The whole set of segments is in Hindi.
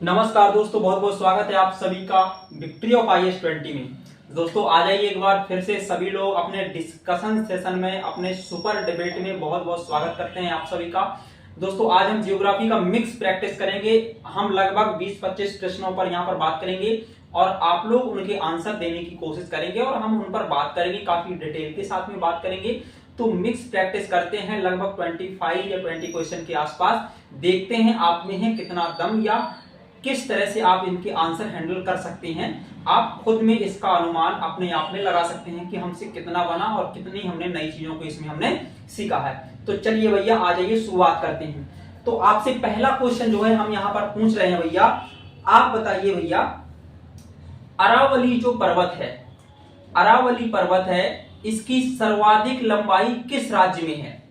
नमस्कार दोस्तों, बहुत बहुत स्वागत है आप सभी का विक्ट्री ऑफ IAS20 में। दोस्तों आ जाइए एक बार फिर से सभी लोग अपने डिस्कशन सेशन में, अपने सुपर डिबेट में बहुत बहुत स्वागत करते हैं आप सभी का। दोस्तों आज हम जियोग्राफी का मिक्स प्रैक्टिस करेंगे। हम लगभग 20-25 प्रश्नों पर यहाँ पर बात करेंगे और आप लोग उनके आंसर देने की कोशिश करेंगे और हम उन पर बात करेंगे, काफी डिटेल के साथ में बात करेंगे। तो मिक्स प्रैक्टिस करते हैं, लगभग 25 या 20 क्वेश्चन के आसपास। देखते हैं आप में है कितना दम या किस तरह से आप इनके आंसर हैंडल कर सकते हैं। आप खुद में इसका अनुमान अपने आप में लगा सकते हैं कि हमसे कितना बना और कितनी हमने नई चीजों को इसमें हमने सीखा है। तो चलिए भैया आ जाइए, शुरुआत करते हैं। तो आपसे पहला क्वेश्चन जो है हम यहाँ पर पूछ रहे हैं भैया, आप बताइए भैया, अरावली जो पर्वत है, अरावली पर्वत है, इसकी सर्वाधिक लंबाई किस राज्य में है?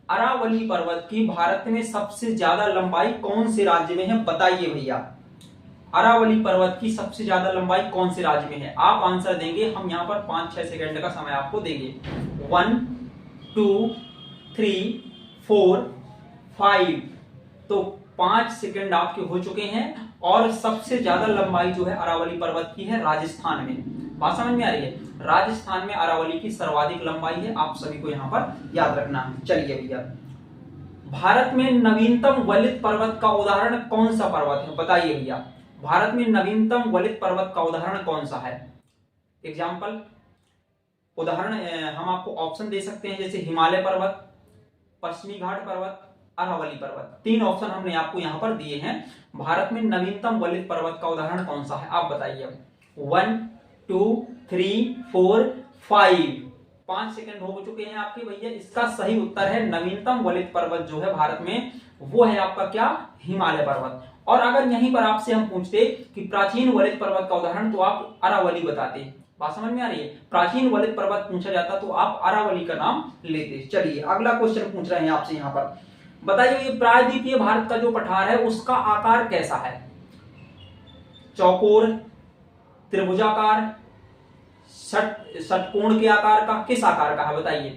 अरावली पर्वत की भारत में सबसे ज्यादा लंबाई कौन से राज्य में है, बताइए भैया। अरावली पर्वत की सबसे ज्यादा लंबाई कौन से राज्य में है? आप आंसर देंगे, हम यहां पर 5-6 सेकंड का समय आपको देंगे। 1 2 3 4 5। तो 5 सेकंड आपके हो चुके हैं और सबसे ज्यादा लंबाई जो है अरावली पर्वत की है राजस्थान में। बात समझ में आ रही है? राजस्थान में अरावली की सर्वाधिक लंबाई है, आप सभी को यहां पर याद रखना है। चलिए भैया, भारत में नवीनतम वलित पर्वत का उदाहरण कौन सा पर्वत है, बताइए भैया। भारत में नवीनतम वलित पर्वत का उदाहरण कौन सा है? एग्जाम्पल, उदाहरण हम आपको ऑप्शन दे सकते हैं, जैसे हिमालय पर्वत, पश्चिमी घाट पर्वत, अरावली पर्वत। 3 ऑप्शन हमने आपको यहां पर दिए हैं। भारत में नवीनतम वलित पर्वत का उदाहरण कौन सा है, आप बताइए। 1 2 3 4 5। 5 सेकंड हो चुके हैं आपके भैया। इसका सही उत्तर है नवीनतम वलित पर्वत जो है भारत में, वो है आपका क्या? हिमालय पर्वत। और अगर यहीं पर आपसे हम पूछते कि प्राचीन वलित पर्वत का उदाहरण, तो आप अरावली बताते। बात समझ में आ रही है? प्राचीन वलित पर्वत पूछा जाता तो आप अरावली का नाम लेते। चलिए अगला क्वेश्चन पूछ रहे हैं आपसे यहाँ पर, बताइए ये प्रायद्वीपीय भारत का जो पठार है उसका आकार कैसा है? चौकोर, त्रिभुजाकार, षटकोण के आकार का, किस आकार का है बताइए?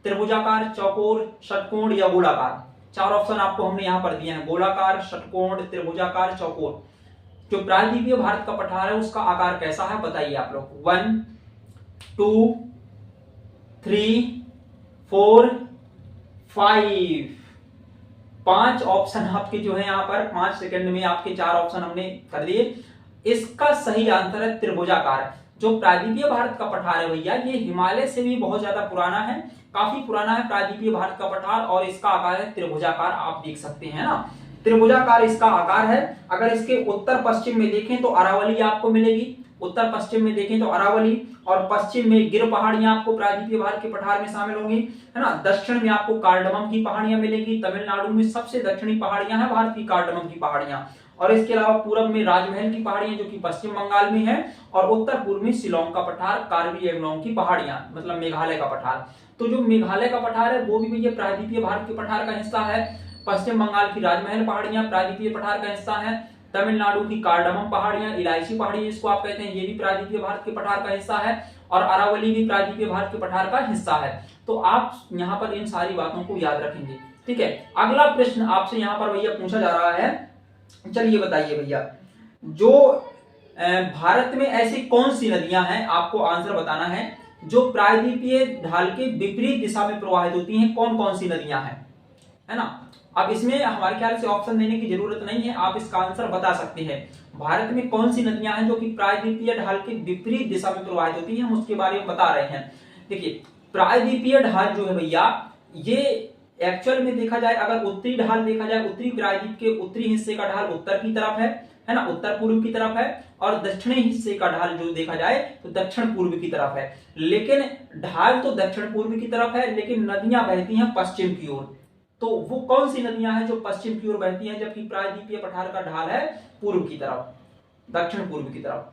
त्रिभुजाकार, चौकोर, षटकोण या गोलाकार? 4 ऑप्शन आपको हमने यहां पर दिए हैं, गोलाकार, षटकोण, त्रिभुजाकार, चौकोर। जो प्रायद्वीपीय भारत का पठार है उसका आकार कैसा है, बताइए आप लोग। 1 2 3 4 5। 5 ऑप्शन आपके जो है यहाँ पर 5 सेकंड में आपके 4 ऑप्शन हमने कर दिए। इसका सही आंसर है त्रिभुजाकार। जो प्रायद्वीपीय भारत का पठार है भैया, ये हिमालय से भी बहुत ज्यादा पुराना है, काफी पुराना है प्रायद्वीपीय भारत का पठार, और इसका आकार है त्रिभुजाकार। आप देख सकते हैं ना, त्रिभुजाकार इसका आकार है। अगर इसके उत्तर पश्चिम में देखें तो अरावली आपको मिलेगी, उत्तर पश्चिम में देखें तो अरावली, और पश्चिम में गिर पहाड़ियां आपको प्रायद्वीपीय भारत के पठार में शामिल होंगी, है ना। दक्षिण में आपको कार्डमम की पहाड़ियां मिलेगी, तमिलनाडु में सबसे दक्षिणी पहाड़ियां हैं भारत की कार्डमम की पहाड़ियां, और इसके अलावा पूरब में राजमहल की पहाड़ियां जो कि पश्चिम बंगाल में है, और उत्तर पूर्व में शिलोंग का पठार, कार्बी एंगलोंग की पहाड़ियां, मतलब मेघालय का पठार। तो जो मेघालय का पठार है वो भी भैया प्रायद्वीपीय भारत के पठार का हिस्सा है। पश्चिम बंगाल की राजमहल पहाड़ियां प्रायद्वीपीय पठार का हिस्सा है। तमिलनाडु की कार्डमम पहाड़ियां, इलायची पहाड़ियां जिसको आप कहते हैं, ये भी प्रायद्वीपीय भारत के पठार का हिस्सा है, और अरावली भी प्रायद्वीपीय भारत के पठार का हिस्सा है। तो आप यहाँ पर इन सारी बातों को याद रखेंगे, ठीक है। अगला प्रश्न आपसे यहाँ पर भैया पूछा जा रहा है, चलिए बताइए भैया, जो भारत में ऐसी कौन सी नदियां हैं, आपको आंसर बताना है, जो प्रायद्वीपीय ढाल के विपरीत दिशा में प्रवाहित होती हैं। कौन कौन सी नदियां हैं, है ना। अब इसमें हमारे ख्याल से ऑप्शन देने की जरूरत नहीं है, आप इसका आंसर बता सकते हैं। भारत में कौन सी नदियां हैं जो कि प्रायद्वीपीय ढाल के विपरीत दिशा में प्रवाहित होती हैं, हम उसके बारे में बता रहे हैं। देखिए प्रायद्वीपीय ढाल जो है भैया, ये एक्चुअल में देखा जाए, अगर उत्तरी ढाल देखा जाए, उत्तरी प्रायद्वीप के उत्तरी हिस्से का ढाल उत्तर की तरफ है ना, उत्तर पूर्व की तरफ है, और दक्षिणी हिस्से का ढाल जो देखा जाए तो दक्षिण पूर्व की तरफ है। लेकिन ढाल तो दक्षिण पूर्व की तरफ है, लेकिन नदियां बहती हैं पश्चिम की ओर। तो वो कौन सी नदियां हैं जो पश्चिम की ओर बहती हैं, जबकि प्रायद्वीपीय पठार का ढाल है पूर्व की तरफ, दक्षिण पूर्व की तरफ।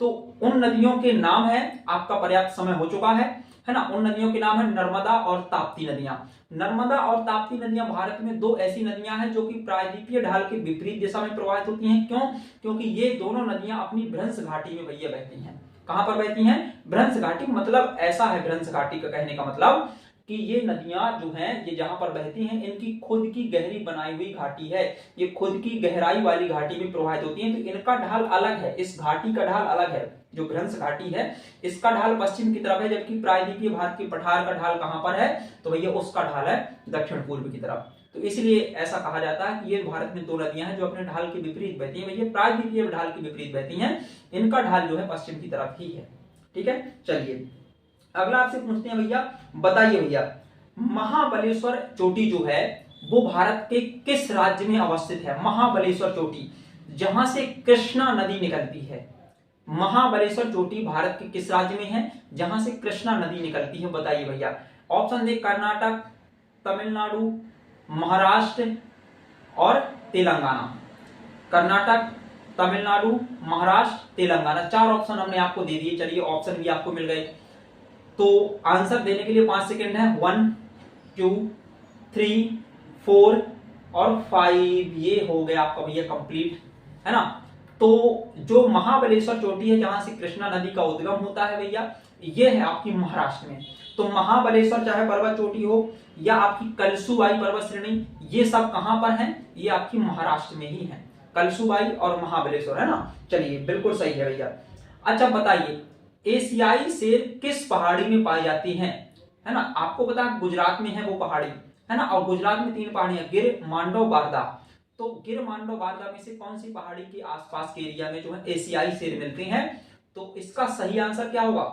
तो उन नदियों के नाम है, आपका पर्याप्त समय हो चुका है ना। उन नदियों के नाम है नर्मदा और ताप्ती नदियां। नर्मदा और ताप्ती नदियां भारत में 2 ऐसी नदियां हैं जो कि प्रायद्वीपीय ढाल के विपरीत दिशा में प्रवाहित होती हैं। क्यों? क्योंकि ये दोनों नदियां अपनी भ्रंश घाटी में भैया बहती हैं। कहां पर बहती हैं? भ्रंश घाटी। मतलब ऐसा है भ्रंश घाटी का कहने का मतलब कि ये नदियां जो हैं ये जहां पर बहती हैं इनकी खुद की गहरी बनाई हुई घाटी है, ये खुद की गहराई वाली घाटी में प्रवाहित होती हैं, तो इनका ढाल अलग है, इस घाटी का ढाल अलग है। जो भ्रंश घाटी है इसका ढाल पश्चिम की तरफ है, जबकि प्रायद्वीपीय भारत के पठार का ढाल कहां पर है, तो भैया उसका ढाल है दक्षिण पूर्व की तरफ। तो इसलिए ऐसा कहा जाता है कि ये भारत में दो नदियां हैं जो अपने ढाल के विपरीत बहती हैं, भैया प्रायद्वीपीय ढाल के विपरीत बहती हैं, इनका ढाल जो है पश्चिम की तरफ ही है। ठीक है, चलिए अगला आपसे पूछते हैं भैया, बताइए भैया महाबलेश्वर चोटी जो है वो भारत के किस राज्य में अवस्थित है? महाबलेश्वर चोटी जहां से कृष्णा नदी निकलती है, महाबलेश्वर चोटी भारत के किस राज्य में है जहां से कृष्णा नदी निकलती है? बताइए भैया। ऑप्शन दे, कर्नाटक, तमिलनाडु, महाराष्ट्र और तेलंगाना। कर्नाटक, तमिलनाडु, महाराष्ट्र, तेलंगाना, चार ऑप्शन हमने आपको दे दिए। चलिए ऑप्शन भी आपको मिल गए, तो आंसर देने के लिए 5 सेकंड है। 1 2 3 4 और 5, ये हो गया आपका भैया कंप्लीट, है ना। तो जो महाबलेश्वर चोटी है जहां से कृष्णा नदी का उद्गम होता है भैया, ये है आपकी महाराष्ट्र में। तो महाबलेश्वर चाहे पर्वत चोटी हो या आपकी कलसुबाई पर्वत श्रेणी, ये सब कहां पर है? ये आपकी महाराष्ट्र में ही है, कलसुबाई और महाबलेश्वर, है ना। चलिए बिल्कुल सही है भैया। अच्छा बताइए, एशियाई शेर किस पहाड़ी में पाई जाती है? है ना, आपको पता है गुजरात में है वो पहाड़ी, है ना, और गुजरात में 3 पहाड़ियां, गिर, मांडव, बारदा। तो गिर, मांडव, बारदा में से कौन सी पहाड़ी के आसपास के एरिया में जो है एशियाई शेर मिलते हैं? तो इसका सही आंसर क्या होगा,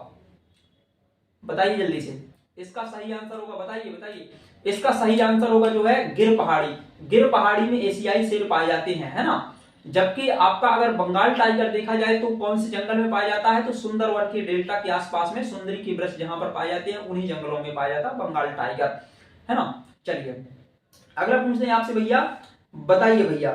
बताइए जल्दी से। इसका सही आंसर होगा, बताइए बताइए। इसका सही आंसर होगा जो है गिर पहाड़ी। गिर पहाड़ी में एशियाई शेर पाए जाते हैं, है ना। जबकि आपका अगर बंगाल टाइगर देखा जाए तो कौन से जंगल में पाया जाता है? तो सुंदरवन के डेल्टा के आसपास में सुंदरी के वृक्ष जहां पर पाए जाते हैं उन्हीं जंगलों में पाया जाता है बंगाल टाइगर, है ना। चलिए अगला पूछते हैं आपसे भैया, बताइए भैया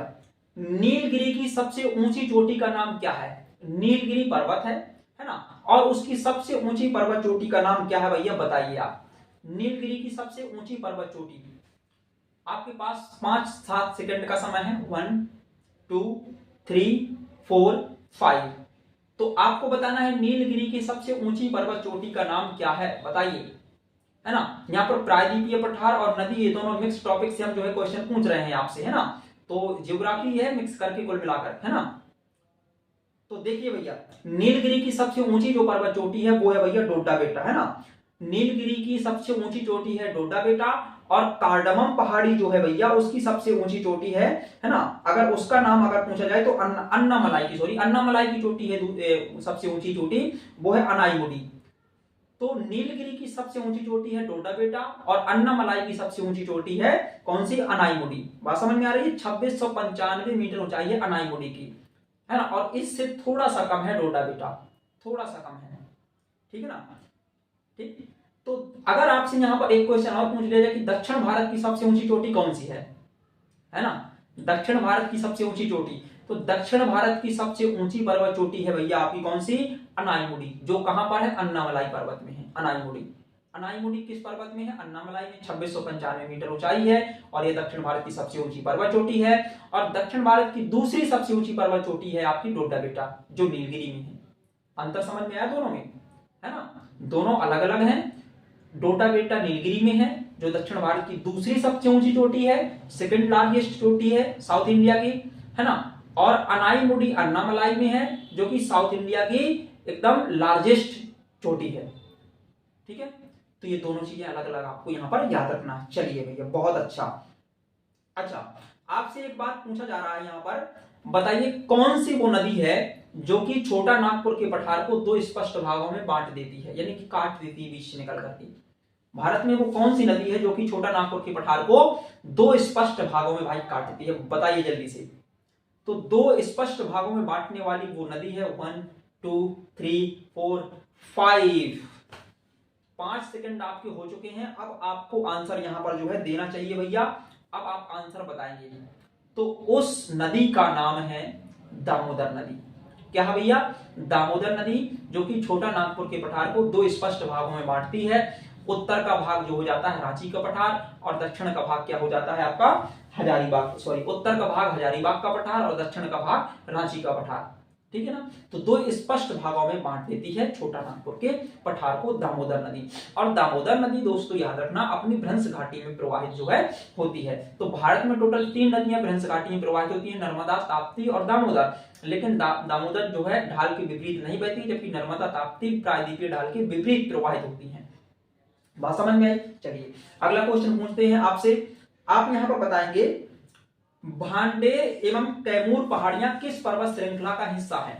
नीलगिरी की सबसे ऊंची चोटी का नाम क्या है? नीलगिरी पर्वत है ना, और उसकी सबसे ऊंची पर्वत चोटी का नाम क्या है भैया, बताइए आप। नीलगिरी की सबसे ऊंची पर्वत चोटी, आपके पास 5-7 सेकंड का समय है। 1 2 3 4 5। तो आपको बताना है नीलगिरी की सबसे ऊंची पर्वत चोटी का नाम क्या है, बताइए, है ना। यहाँ पर प्रायद्वीपीय पठार और नदी, ये दोनों मिक्स टॉपिक से हम जो है क्वेश्चन पूछ रहे हैं आपसे, है ना। तो ज्योग्राफी है मिक्स करके कुल मिलाकर, है ना। तो देखिए भैया नीलगिरी की सबसे ऊंची जो पर्वत चोटी है वो है भैया डोडा बेटा, है ना। नीलगिरी की सबसे ऊंची चोटी है डोडा बेटा, और कार्डमम पहाड़ी जो है भैया उसकी सबसे ऊंची चोटी है ना। अगर उसका नाम अगर पूछा जाए तो अन्नामलाई की चोटी है सबसे ऊंची चोटी, वो है अनाईमुडी। तो नीलगिरी की सबसे ऊंची चोटी है डोडा बेटा और अन्नामलाई की सबसे ऊंची चोटी है कौन सी, अनाईमुडी। बात समझ में आ रही है? 2695 मीटर ऊंचाई है अनाईमुडी की, है ना, और इससे थोड़ा सा कम है डोडा बेटा, थोड़ा सा कम है, ठीक है ना। ठीक, तो अगर आपसे यहां पर एक क्वेश्चन और पूछ लिया जाए कि दक्षिण भारत की सबसे ऊंची चोटी कौन सी है ना, दक्षिण भारत की सबसे ऊंची चोटी, तो दक्षिण भारत की सबसे ऊंची पर्वत चोटी है भैया आपकी कौन सी, अनाईमुडी, जो कहां पर है, अन्नामलाई पर्वत में है अनाईमुडी। अनाईमुडी किस पर्वत में है, अन्नामलाई में। 2695 मीटर ऊंचाई है और यह दक्षिण भारत की सबसे ऊंची पर्वत चोटी है। और दक्षिण भारत की दूसरी सबसे ऊंची पर्वत चोटी है आपकी डोडा बेटा, जो नीलगिरी में है। अंतर समझ में आया दोनों में, है ना, दोनों अलग अलग हैं। डोडा बेटा नीलगिरी में है जो दक्षिण भारत की दूसरी सबसे ऊंची चोटी है, सेकंड लार्जेस्ट चोटी है साउथ इंडिया की, है ना। और अनाईमुडी अन्नामलाई में है जो कि साउथ इंडिया की एकदम लार्जेस्ट चोटी है, ठीक है। तो ये दोनों चीजें अलग अलग आपको यहां पर याद रखना है। चलिए भैया बहुत अच्छा। आपसे एक बात पूछा जा रहा है यहां पर, बताइए कौन सी वो नदी है जो कि छोटा नागपुर के पठार को 2 स्पष्ट भागों में बांट देती है, यानी कि काट देती है बीच से निकल करके। भारत में वो कौन सी नदी है जो कि छोटा नागपुर के पठार को 2 स्पष्ट भागों में भाई काट देती है, बताइए जल्दी से। तो 2 स्पष्ट भागों में बांटने वाली वो नदी है 1 2 3 4 5। 5 सेकंड आपके हो चुके हैं। अब आपको आंसर यहां पर जो है देना चाहिए भैया। अब आप आंसर बताएंगे। तो उस नदी का नाम है दामोदर नदी। क्या है भैया, दामोदर नदी, जो कि छोटा नागपुर के पठार को 2 स्पष्ट भागों में बांटती है। उत्तर का भाग जो हो जाता है रांची का पठार और दक्षिण का भाग क्या हो जाता है आपका हजारीबाग, सॉरी उत्तर का भाग हजारीबाग का पठार और दक्षिण का भाग रांची का पठार। ठीक है ना। तो दो स्पष्ट भागों में बांट देती है छोटा नागपुर के पठार को दामोदर नदी। और दामोदर नदी दोस्तों याद रखना अपनी भ्रंश घाटी में प्रवाहित जो है होती है। तो भारत में टोटल 3 नदियां भ्रंश घाटी में प्रवाहित होती है, नर्मदा, ताप्ती और दामोदर। लेकिन दामोदर जो है ढाल के विपरीत नहीं बहती, जबकि नर्मदा, ताप्ती प्रायद्वीपीय ढाल के विपरीत प्रवाहित होती है। बात समझ में आई। चलिए अगला क्वेश्चन पूछते हैं आपसे। आप यहां पर बताएंगे भांडेर एवं कैमूर पहाड़ियां किस पर्वत श्रृंखला का हिस्सा है।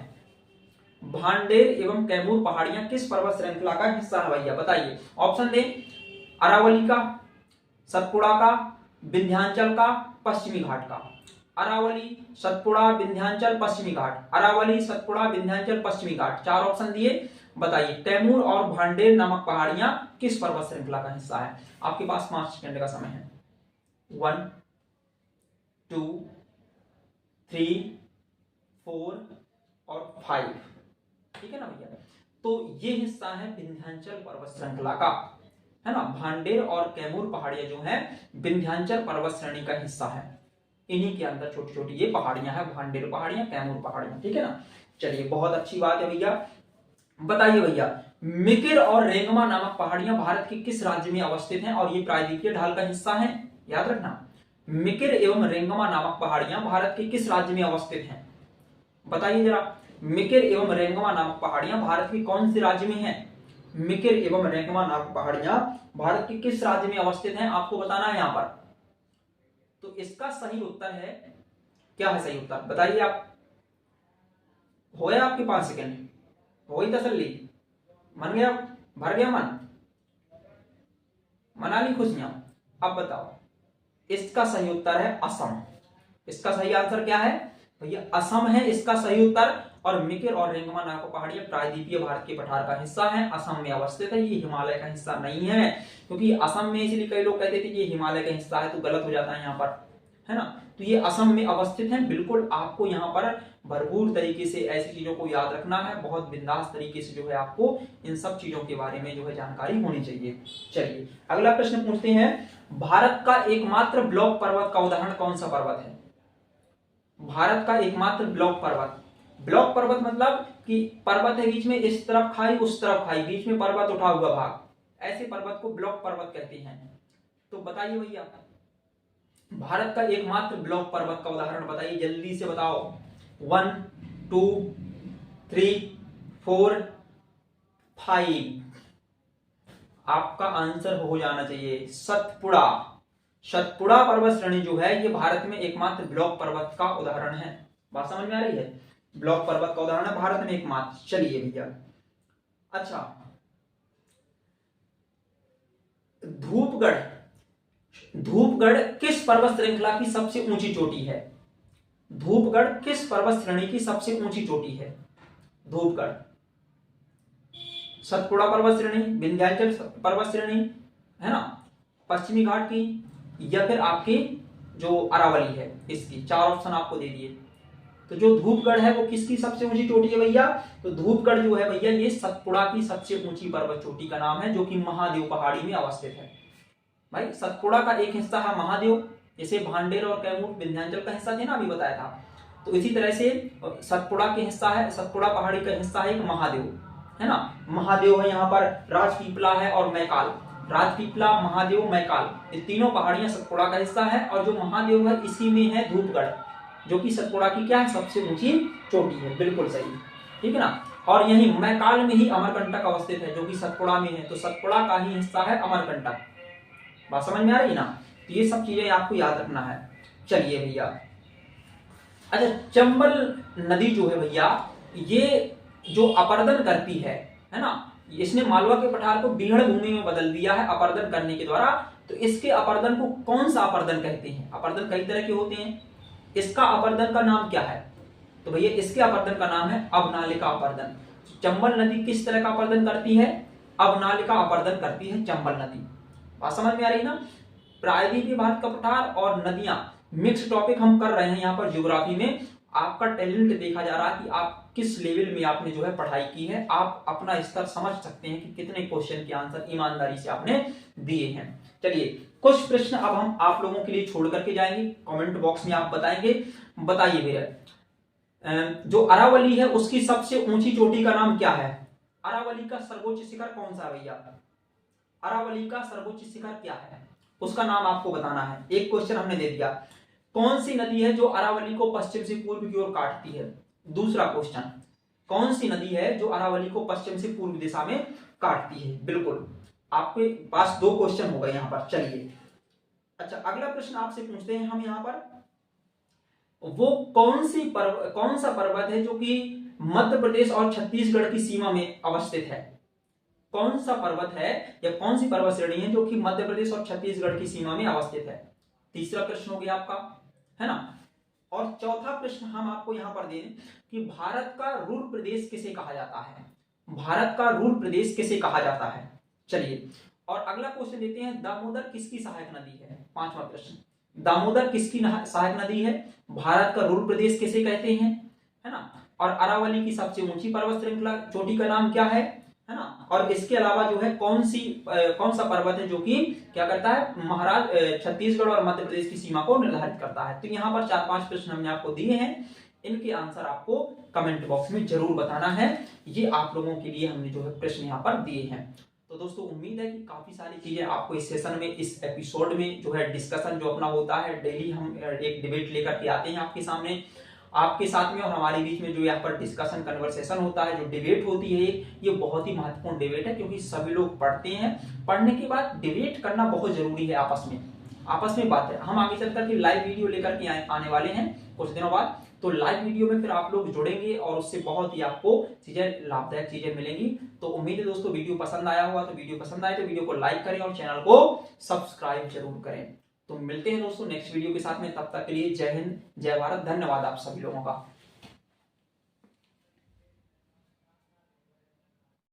भांडेर एवं कैमूर पहाड़ियां किस पर्वत श्रृंखला का हिस्सा है भैया, बताइए। ऑप्शन दे, अरावली का, सतपुड़ा का, विंध्याचल का, पश्चिमी घाट का। अरावली, सतपुड़ा, विंध्याचल, पश्चिमी घाट। अरावली, सतपुड़ा, विंध्याचल, पश्चिमी घाट, 4 ऑप्शन दिए। बताइए कैमूर और भांडेर नामक पहाड़ियां किस पर्वत श्रृंखला का हिस्सा है। आपके पास 5 सेकंड का समय है। 1 2 3 4 और 5, ठीक है ना भैया। तो ये हिस्सा है विंध्याचल पर्वत श्रृंखला का, है ना। भांडेर और कैमूर पहाड़ियां जो है विंध्याचल पर्वत श्रेणी का हिस्सा है। इन्हीं के अंदर छोटी छोटी ये पहाड़ियां हैं, भांडेर पहाड़ियां, कैमूर पहाड़ियां, ठीक है ना। चलिए बहुत अच्छी बात है भैया। बताइए भैया मिकिर और रेंगमा नामक पहाड़ियां भारत के किस राज्य में अवस्थित हैं और ये प्रायद्वीपीय ढाल का हिस्सा है। याद रखना मिकिर एवं रेंगमा नामक पहाड़ियां भारत के किस राज्य में अवस्थित हैं। बताइए जरा, मिकिर एवं रेंगमा नामक पहाड़ियां भारत के कौन से राज्य में हैं। मिकिर एवं रेंगमा नामक पहाड़ियां भारत के किस राज्य में अवस्थित हैं, आपको बताना है यहां पर। तो इसका सही उत्तर है, क्या है सही उत्तर बताइए आप। हो गया आपके 5 सेकंड, हो गई तसल्ली, मन गया, भर गया मन, मना ली खुशियां। अब बताओ इसका सही उत्तर है असम। इसका सही आंसर क्या है भैया, असम है इसका सही उत्तर। और मिकिर और रेंगमा नामक पहाड़ियां प्रायद्वीपीय भारत के पठार का हिस्सा है, असम में अवस्थित है। ये हिमालय का हिस्सा नहीं है, क्योंकि असम में, इसलिए कई लोग कहते थे कि ये हिमालय का हिस्सा है, तो गलत हो जाता है यहाँ पर, है ना। तो ये असम में अवस्थित है। बिल्कुल आपको यहाँ पर भरपूर तरीके से ऐसी चीजों को याद रखना है, बहुत बिंदास तरीके से जो है आपको इन सब चीजों के बारे में जो है जानकारी होनी चाहिए। चलिए अगला प्रश्न पूछते हैं, भारत का एकमात्र ब्लॉक पर्वत का उदाहरण कौन सा पर्वत है। भारत का एकमात्र ब्लॉक पर्वत, ब्लॉक पर्वत मतलब कि पर्वत है, बीच में इस तरफ खाई उस तरफ खाई, बीच में पर्वत उठा हुआ भाग, ऐसे पर्वत को ब्लॉक पर्वत कहते हैं। तो बताइए भैया भारत का एकमात्र ब्लॉक पर्वत का उदाहरण बताइए, जल्दी से बताओ। 1 2 3 4 5, आपका आंसर हो जाना चाहिए सतपुड़ा। सतपुड़ा पर्वत श्रेणी जो है ये भारत में एकमात्र ब्लॉक पर्वत का उदाहरण है। बात समझ में आ रही है, ब्लॉक पर्वत का उदाहरण है भारत में एकमात्र। चलिए भैया, अच्छा धूपगढ़, धूपगढ़ किस पर्वत श्रृंखला की सबसे ऊंची चोटी है। धूपगढ़ किस पर्वत श्रेणी की सबसे ऊंची चोटी है। धूपगढ़, सतपुड़ा पर्वत श्रेणी, विंध्याचल पर्वत श्रेणी, है ना, पश्चिमी घाट की, या फिर आपकी जो अरावली है इसकी। 4 ऑप्शन आपको दे दिए। तो जो धूपगढ़ है वो किसकी सबसे ऊंची चोटी है भैया, तो धूपगढ़ जो है भैया ये सतपुड़ा की सबसे ऊंची पर्वत चोटी का नाम है, जो कि महादेव पहाड़ी में अवस्थित है। भाई सतपुड़ा का एक हिस्सा है महादेव, जैसे भांडेर और कैमूर विंध्याचल का हिस्सा थे ना, अभी बताया था। तो इसी तरह से सतपुड़ा के हिस्सा है, सतपुड़ा पहाड़ी का हिस्सा है एक महादेव, है ना। महादेव है यहाँ पर, राजपीपला है और मैकाल। राजपीपला, महादेव, मैकाल, ये तीनों पहाड़ियां सतपुड़ा का हिस्सा है। और जो महादेव है इसी में है धूपगढ़, जो कि सतपुड़ा की क्या है सबसे ऊंची चोटी है। बिल्कुल सही, ठीक है ना। और यही मैकाल में ही अमरकंटक अवस्थित है, जो कि सतपुड़ा में है। तो सतपुड़ा का ही हिस्सा है अमरकंटक। बात समझ में आ रही ना। तो ये सब चीजें आपको याद रखना है। चलिए भैया, अच्छा चंबल नदी जो है भैया ये जो अपर्दन करती है ना, इसने मालवा के पठार को बीहड़ भूमि में बदल दिया है अपर्दन करने के द्वारा। तो इसके अपर्दन को कौन सा अपर्दन कहते हैं। अपर्दन कई तरह के होते हैं, इसका अपर्दन का नाम क्या है। तो भैया इसके अपर्दन का नाम है अवनालिका अपर्दन। चंबल नदी किस तरह का अपर्दन करती है, अवनालिका अपर्दन करती है चंबल नदी। बात समझ में आ रही ना। प्रायद्वीपीय भारत का पठार और नदियां मिक्स टॉपिक हम कर रहे हैं यहाँ पर ज्योग्राफी में। आपका टैलेंट देखा जा रहा है कि आप किस लेवल में आपने जो है पढ़ाई की है। आप अपना स्तर समझ सकते हैं कि कितने क्वेश्चन के आंसर ईमानदारी से आपने दिए हैं। चलिए कुछ प्रश्न अब हम आप लोगों के लिए छोड़ करके जाएंगे, कमेंट बॉक्स में आप बताएंगे। बताइए भैया जो अरावली है उसकी सबसे ऊंची चोटी का नाम क्या है? अरावली का सर्वोच्च शिखर कौन सा है भैया? अरावली का सर्वोच्च शिखर क्या है, उसका नाम आपको बताना है। एक क्वेश्चन हमने दे दिया। कौन सी नदी है जो अरावली को पश्चिम से पूर्व की ओर काटती है? दूसरा क्वेश्चन, कौन सी नदी है जो अरावली को पश्चिम से पूर्व दिशा में काटती है? बिल्कुल, आपके पास दो क्वेश्चन हो गए यहां पर। चलिए, अच्छा अगला प्रश्न आपसे पूछते हैं हम यहां पर, वो कौन सा पर्वत है जो कि मध्य प्रदेश और छत्तीसगढ़ की सीमा में अवस्थित है? कौन सा पर्वत है या कौन सी पर्वत श्रेणी है जो कि मध्य प्रदेश और छत्तीसगढ़ की सीमा में अवस्थित है? तीसरा प्रश्न हो गया आपका, है ना। और चौथा प्रश्न हम आपको यहां पर दें कि भारत का रूर प्रदेश किसे कहा जाता है? भारत का रूर प्रदेश किसे कहा जाता है? चलिए, और अगला क्वेश्चन देते हैं, दामोदर किसकी सहायक नदी है? पांचवा प्रश्न, दामोदर किसकी सहायक नदी है? भारत का रूर प्रदेश किसे कहते हैं, है ना। और अरावली की सबसे ऊंची पर्वत श्रृंखला चोटी का नाम क्या है ना। और इसके अलावा जो है कौन सा पर्वत है जो कि क्या करता है, छत्तीसगढ़ और मध्य प्रदेश की सीमा को निर्धारित करता है? तो यहाँ पर 4-5 प्रश्न हमने आपको दिए हैं, इनके आंसर आपको कमेंट बॉक्स में जरूर बताना है। ये आप लोगों के लिए हमने जो है प्रश्न यहाँ पर दिए हैं। तो दोस्तों उम्मीद है कि काफी सारी चीजें आपको इस सेशन में, इस एपिसोड में जो है डिस्कशन जो अपना होता है, डेली हम एक डिबेट लेकर के आते हैं आपके सामने, आपके साथ में, और हमारे बीच में जो यहाँ पर डिस्कशन कन्वर्सेशन होता है, जो डिबेट होती है, ये बहुत ही महत्वपूर्ण डिबेट है, क्योंकि सभी लोग पढ़ते हैं, पढ़ने के बाद डिबेट करना बहुत जरूरी है आपस में बात है। हम आगे चलकर के लाइव वीडियो लेकर के आने वाले हैं कुछ दिनों बाद, तो लाइव वीडियो में फिर आप लोग जुड़ेंगे और उससे बहुत ही आपको चीजें, लाभदायक चीजें मिलेंगी। तो उम्मीद है दोस्तों वीडियो पसंद आया होगा, तो वीडियो पसंद आए तो वीडियो को लाइक करें और चैनल को सब्सक्राइब जरूर करें। तो मिलते हैं दोस्तों नेक्स्ट वीडियो के साथ में, तब तक के लिए जय हिंद, जय भारत, धन्यवाद आप सभी लोगों का।